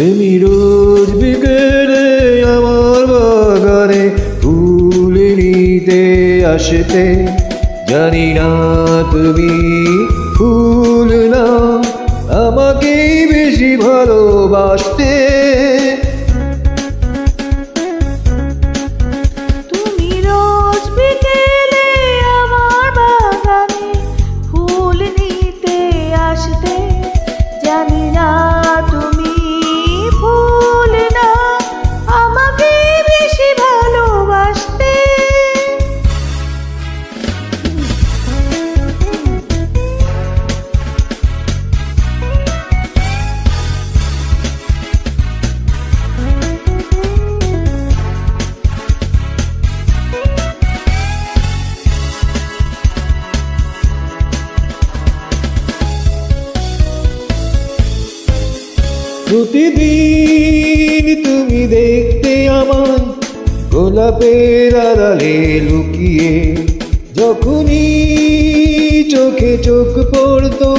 তুমি রোজ বিকেলে আমার বাগানে ফুল নিতে আসতে, জানি না তুমি ফুল না আমাকে বেশি ভালোবাসতে। তুমি রোজ বিকেলে আমার বাগানে ফুল নিতে আসতে, জানি না তুমি ফুল না আমাকে বেশি ভালোবাসতে। প্রতিদিন তুমি দেখতে আমায় গোলাপের আড়ালে লুকিয়ে, যখনই চোখে চোখ পড়তো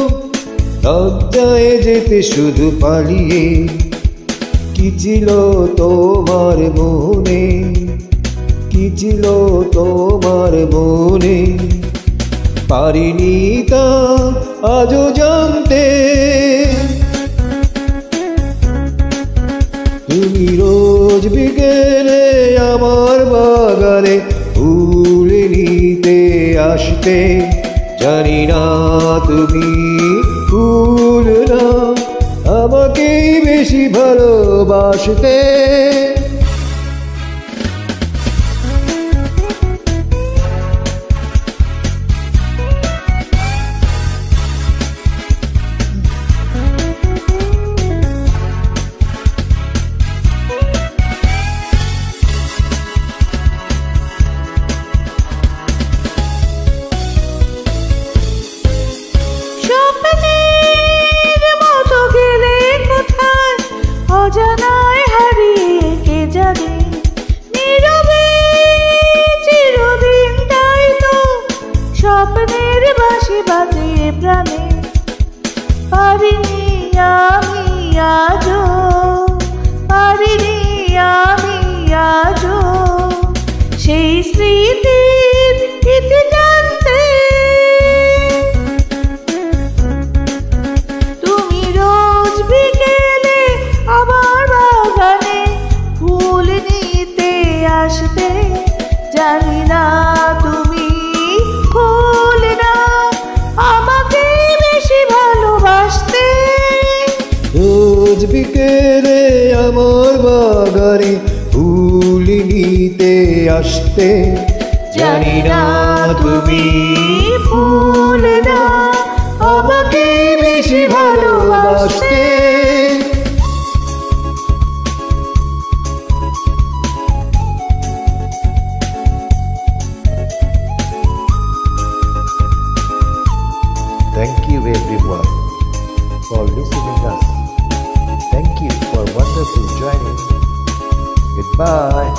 লজ্জায় যেতে শুধু পালিয়ে। কি ছিল তোমার মনে, কি ছিল তোমার মনে, পারিনি তা আজও জানতে। তুমি রোজ বিকেলে আমার বাগানে ফুল নিতে আসতে, জানি না তুমি ফুল না আমাকে বেশি ভালোবাসতে। অজানায় হারিয়ে কে যাবে নীরবে চিরদিন, তাই তো স্বপ্নের বাঁশি বাজে প্রাণে। পারিনি আমি আজও, পারিনি আমি আজও সেই স্মৃতির ইতি জানতে। তুমি রোজ বিকেলে আমার বাগানে ফুল নিতে আসতে, জানি না তুমি ফুল না আমাকে বেশি ভালোবাসতে। রোজ বিকেলে আমার বাগানে ফুল নিতে আসতে, জানি না তুমি ফুল না আমাকে বেশি ভালোবাসতে। Thank you everyone for listening us. Thank you for wonderful joining. Goodbye.